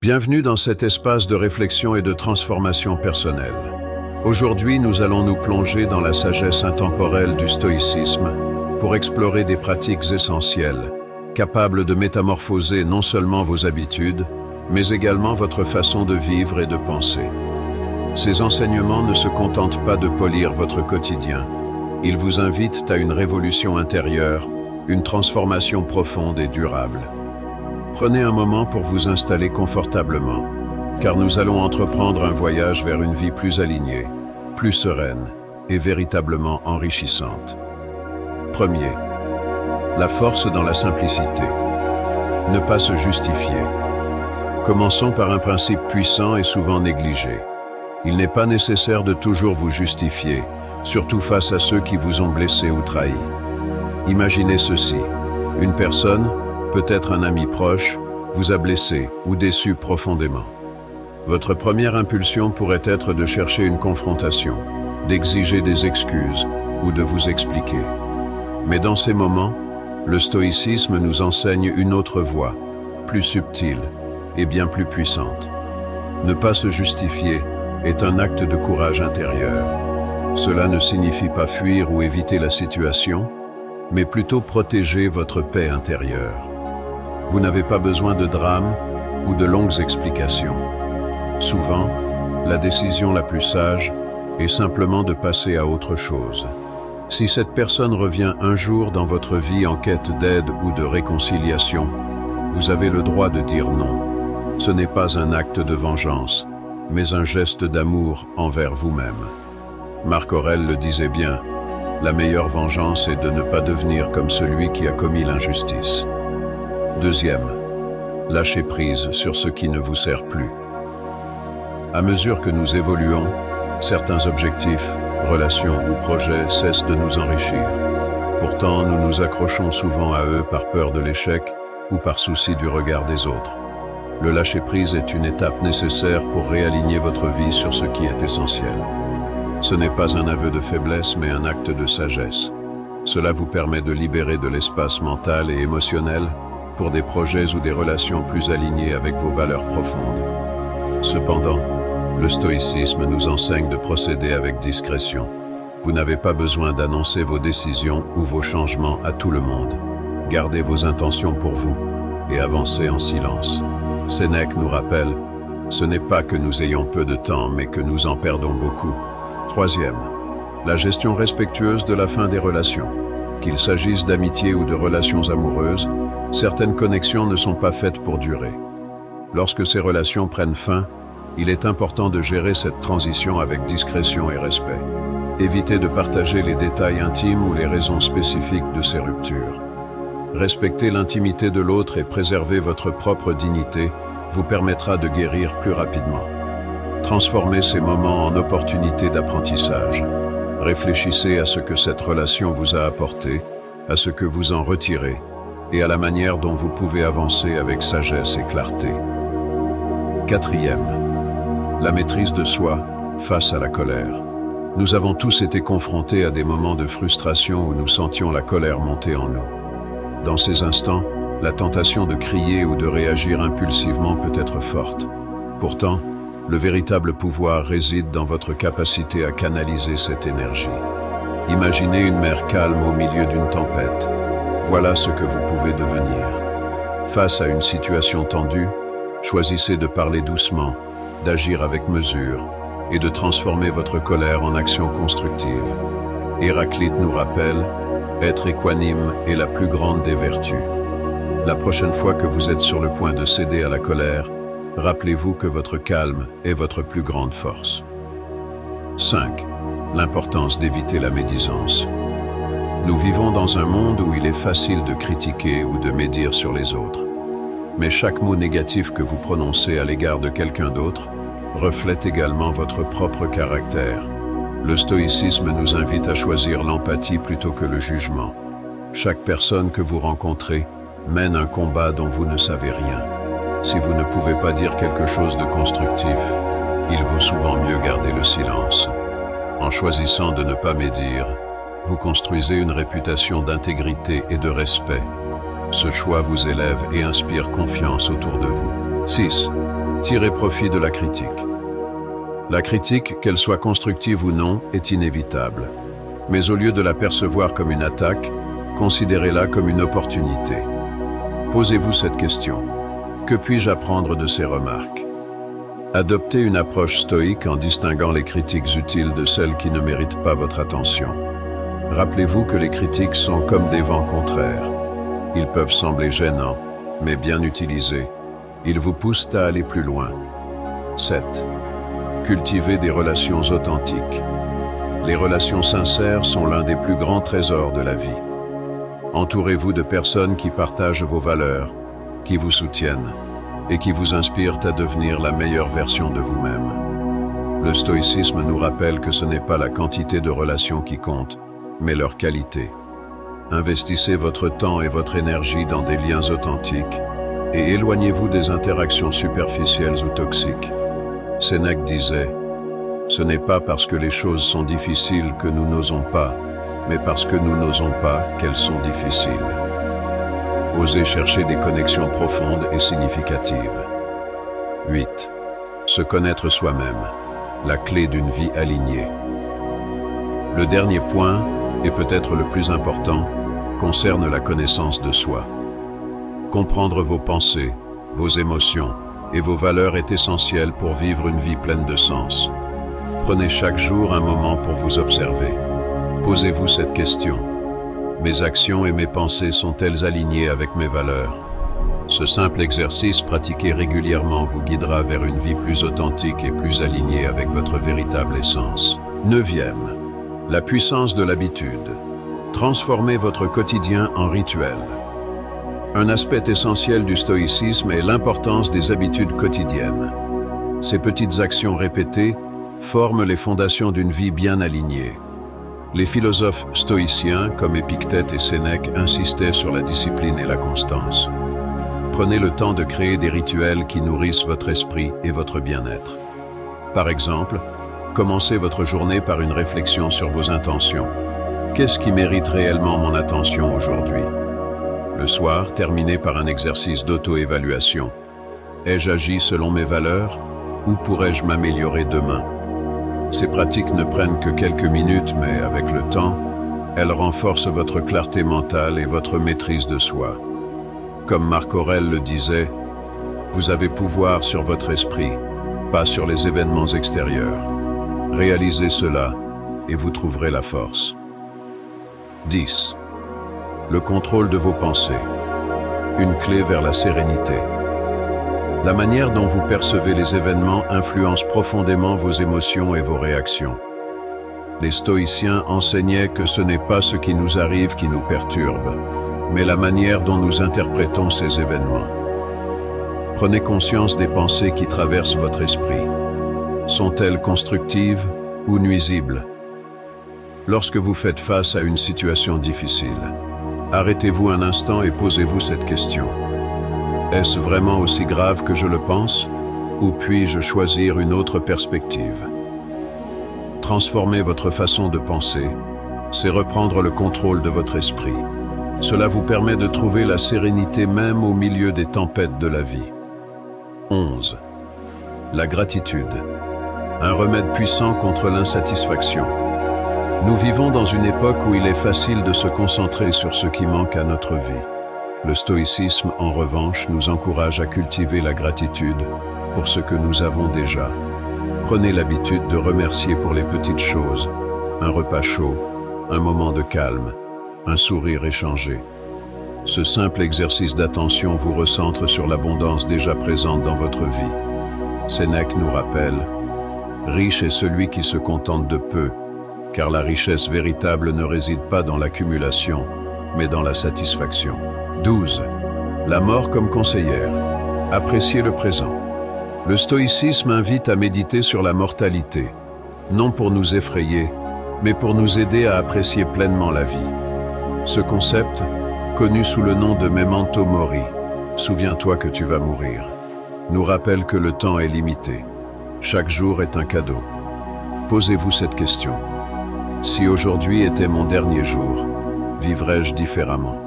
Bienvenue dans cet espace de réflexion et de transformation personnelle. Aujourd'hui, nous allons nous plonger dans la sagesse intemporelle du stoïcisme pour explorer des pratiques essentielles, capables de métamorphoser non seulement vos habitudes, mais également votre façon de vivre et de penser. Ces enseignements ne se contentent pas de polir votre quotidien. Ils vous invitent à une révolution intérieure, une transformation profonde et durable. Prenez un moment pour vous installer confortablement, car nous allons entreprendre un voyage vers une vie plus alignée, plus sereine et véritablement enrichissante. Premier, la force dans la simplicité. Ne pas se justifier. Commençons par un principe puissant et souvent négligé. Il n'est pas nécessaire de toujours vous justifier, surtout face à ceux qui vous ont blessé ou trahi. Imaginez ceci, une personne, peut-être un ami proche, vous a blessé ou déçu profondément. Votre première impulsion pourrait être de chercher une confrontation, d'exiger des excuses ou de vous expliquer. Mais dans ces moments, le stoïcisme nous enseigne une autre voie, plus subtile et bien plus puissante. Ne pas se justifier est un acte de courage intérieur. Cela ne signifie pas fuir ou éviter la situation, mais plutôt protéger votre paix intérieure. Vous n'avez pas besoin de drame ou de longues explications. Souvent, la décision la plus sage est simplement de passer à autre chose. Si cette personne revient un jour dans votre vie en quête d'aide ou de réconciliation, vous avez le droit de dire non. Ce n'est pas un acte de vengeance, mais un geste d'amour envers vous-même. Marc Aurèle le disait bien, la meilleure vengeance est de ne pas devenir comme celui qui a commis l'injustice. Deuxième, lâchez prise sur ce qui ne vous sert plus. À mesure que nous évoluons, certains objectifs, relations ou projets cessent de nous enrichir. Pourtant, nous nous accrochons souvent à eux par peur de l'échec ou par souci du regard des autres. Le lâcher-prise est une étape nécessaire pour réaligner votre vie sur ce qui est essentiel. Ce n'est pas un aveu de faiblesse, mais un acte de sagesse. Cela vous permet de libérer de l'espace mental et émotionnel pour des projets ou des relations plus alignées avec vos valeurs profondes. Cependant, le stoïcisme nous enseigne de procéder avec discrétion. Vous n'avez pas besoin d'annoncer vos décisions ou vos changements à tout le monde. Gardez vos intentions pour vous et avancez en silence. Sénèque nous rappelle, ce n'est pas que nous ayons peu de temps, mais que nous en perdons beaucoup. Troisième, la gestion respectueuse de la fin des relations. Qu'il s'agisse d'amitié ou de relations amoureuses, certaines connexions ne sont pas faites pour durer. Lorsque ces relations prennent fin, il est important de gérer cette transition avec discrétion et respect. Évitez de partager les détails intimes ou les raisons spécifiques de ces ruptures. Respecter l'intimité de l'autre et préserver votre propre dignité vous permettra de guérir plus rapidement. Transformez ces moments en opportunités d'apprentissage. Réfléchissez à ce que cette relation vous a apporté, à ce que vous en retirez, et à la manière dont vous pouvez avancer avec sagesse et clarté. Quatrième, la maîtrise de soi face à la colère. Nous avons tous été confrontés à des moments de frustration où nous sentions la colère monter en nous. Dans ces instants, la tentation de crier ou de réagir impulsivement peut être forte. Pourtant, le véritable pouvoir réside dans votre capacité à canaliser cette énergie. Imaginez une mer calme au milieu d'une tempête. Voilà ce que vous pouvez devenir. Face à une situation tendue, choisissez de parler doucement, d'agir avec mesure et de transformer votre colère en action constructive. Héraclite nous rappelle, être équanime est la plus grande des vertus. La prochaine fois que vous êtes sur le point de céder à la colère, rappelez-vous que votre calme est votre plus grande force. 5. L'importance d'éviter la médisance. Nous vivons dans un monde où il est facile de critiquer ou de médire sur les autres. Mais chaque mot négatif que vous prononcez à l'égard de quelqu'un d'autre reflète également votre propre caractère. Le stoïcisme nous invite à choisir l'empathie plutôt que le jugement. Chaque personne que vous rencontrez mène un combat dont vous ne savez rien. Si vous ne pouvez pas dire quelque chose de constructif, il vaut souvent mieux garder le silence. En choisissant de ne pas médire, vous construisez une réputation d'intégrité et de respect. Ce choix vous élève et inspire confiance autour de vous. 6. Tirez profit de la critique. La critique, qu'elle soit constructive ou non, est inévitable. Mais au lieu de la percevoir comme une attaque, considérez-la comme une opportunité. Posez-vous cette question. Que puis-je apprendre de ces remarques? Adoptez une approche stoïque en distinguant les critiques utiles de celles qui ne méritent pas votre attention. Rappelez-vous que les critiques sont comme des vents contraires. Ils peuvent sembler gênants, mais bien utilisés, ils vous poussent à aller plus loin. 7. Cultivez des relations authentiques. Les relations sincères sont l'un des plus grands trésors de la vie. Entourez-vous de personnes qui partagent vos valeurs, qui vous soutiennent et qui vous inspirent à devenir la meilleure version de vous-même. Le stoïcisme nous rappelle que ce n'est pas la quantité de relations qui compte, mais leur qualité. Investissez votre temps et votre énergie dans des liens authentiques et éloignez-vous des interactions superficielles ou toxiques. Sénèque disait « Ce n'est pas parce que les choses sont difficiles que nous n'osons pas, mais parce que nous n'osons pas qu'elles sont difficiles. » Osez chercher des connexions profondes et significatives. 8. Se connaître soi-même, la clé d'une vie alignée. Le dernier point, et peut-être le plus important, concerne la connaissance de soi. Comprendre vos pensées, vos émotions et vos valeurs est essentiel pour vivre une vie pleine de sens. Prenez chaque jour un moment pour vous observer. Posez-vous cette question. Mes actions et mes pensées sont-elles alignées avec mes valeurs? Ce simple exercice pratiqué régulièrement vous guidera vers une vie plus authentique et plus alignée avec votre véritable essence. 9e. La puissance de l'habitude. Transformez votre quotidien en rituel. Un aspect essentiel du stoïcisme est l'importance des habitudes quotidiennes. Ces petites actions répétées forment les fondations d'une vie bien alignée. Les philosophes stoïciens, comme Épictète et Sénèque, insistaient sur la discipline et la constance. Prenez le temps de créer des rituels qui nourrissent votre esprit et votre bien-être. Par exemple, commencez votre journée par une réflexion sur vos intentions. Qu'est-ce qui mérite réellement mon attention aujourd'hui? Le soir, terminez par un exercice d'auto-évaluation. Ai-je agi selon mes valeurs ou pourrais-je m'améliorer demain? Ces pratiques ne prennent que quelques minutes, mais avec le temps, elles renforcent votre clarté mentale et votre maîtrise de soi. Comme Marc Aurèle le disait, vous avez pouvoir sur votre esprit, pas sur les événements extérieurs. Réalisez cela et vous trouverez la force. 10. Le contrôle de vos pensées. Une clé vers la sérénité. La manière dont vous percevez les événements influence profondément vos émotions et vos réactions. Les stoïciens enseignaient que ce n'est pas ce qui nous arrive qui nous perturbe, mais la manière dont nous interprétons ces événements. Prenez conscience des pensées qui traversent votre esprit. Sont-elles constructives ou nuisibles? Lorsque vous faites face à une situation difficile, arrêtez-vous un instant et posez-vous cette question. Est-ce vraiment aussi grave que je le pense? Ou puis-je choisir une autre perspective? Transformer votre façon de penser, c'est reprendre le contrôle de votre esprit. Cela vous permet de trouver la sérénité même au milieu des tempêtes de la vie. 11. La gratitude. Un remède puissant contre l'insatisfaction. Nous vivons dans une époque où il est facile de se concentrer sur ce qui manque à notre vie. Le stoïcisme, en revanche, nous encourage à cultiver la gratitude pour ce que nous avons déjà. Prenez l'habitude de remercier pour les petites choses, un repas chaud, un moment de calme, un sourire échangé. Ce simple exercice d'attention vous recentre sur l'abondance déjà présente dans votre vie. Sénèque nous rappelle « Riche est celui qui se contente de peu, car la richesse véritable ne réside pas dans l'accumulation, mais dans la satisfaction. » 12. La mort comme conseillère. Appréciez le présent. Le stoïcisme invite à méditer sur la mortalité, non pour nous effrayer, mais pour nous aider à apprécier pleinement la vie. Ce concept, connu sous le nom de Memento Mori, souviens-toi que tu vas mourir, nous rappelle que le temps est limité. Chaque jour est un cadeau. Posez-vous cette question. Si aujourd'hui était mon dernier jour, vivrais-je différemment?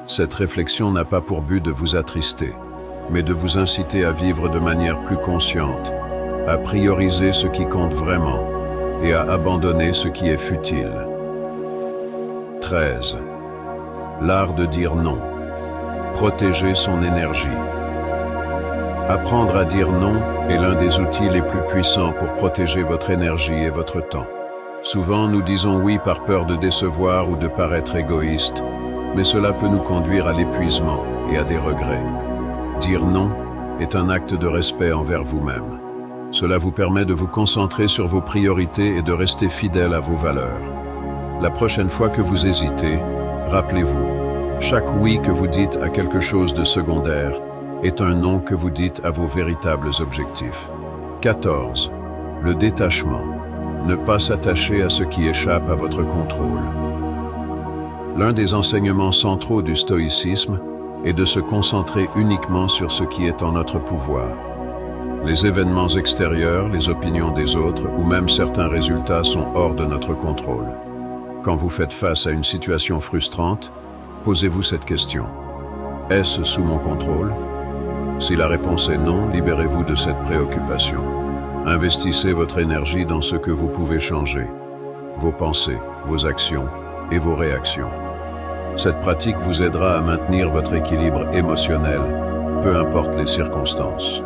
Cette réflexion n'a pas pour but de vous attrister, mais de vous inciter à vivre de manière plus consciente, à prioriser ce qui compte vraiment et à abandonner ce qui est futile. 13. L'art de dire non. Protéger son énergie. Apprendre à dire non est l'un des outils les plus puissants pour protéger votre énergie et votre temps. Souvent, nous disons oui par peur de décevoir ou de paraître égoïste, mais cela peut nous conduire à l'épuisement et à des regrets. Dire non est un acte de respect envers vous-même. Cela vous permet de vous concentrer sur vos priorités et de rester fidèle à vos valeurs. La prochaine fois que vous hésitez, rappelez-vous, chaque oui que vous dites à quelque chose de secondaire est un non que vous dites à vos véritables objectifs. 14. Le détachement. Ne pas s'attacher à ce qui échappe à votre contrôle. L'un des enseignements centraux du stoïcisme est de se concentrer uniquement sur ce qui est en notre pouvoir. Les événements extérieurs, les opinions des autres ou même certains résultats sont hors de notre contrôle. Quand vous faites face à une situation frustrante, posez-vous cette question. Est-ce sous mon contrôle? Si la réponse est non, libérez-vous de cette préoccupation. Investissez votre énergie dans ce que vous pouvez changer, vos pensées, vos actions et vos réactions. Cette pratique vous aidera à maintenir votre équilibre émotionnel, peu importe les circonstances.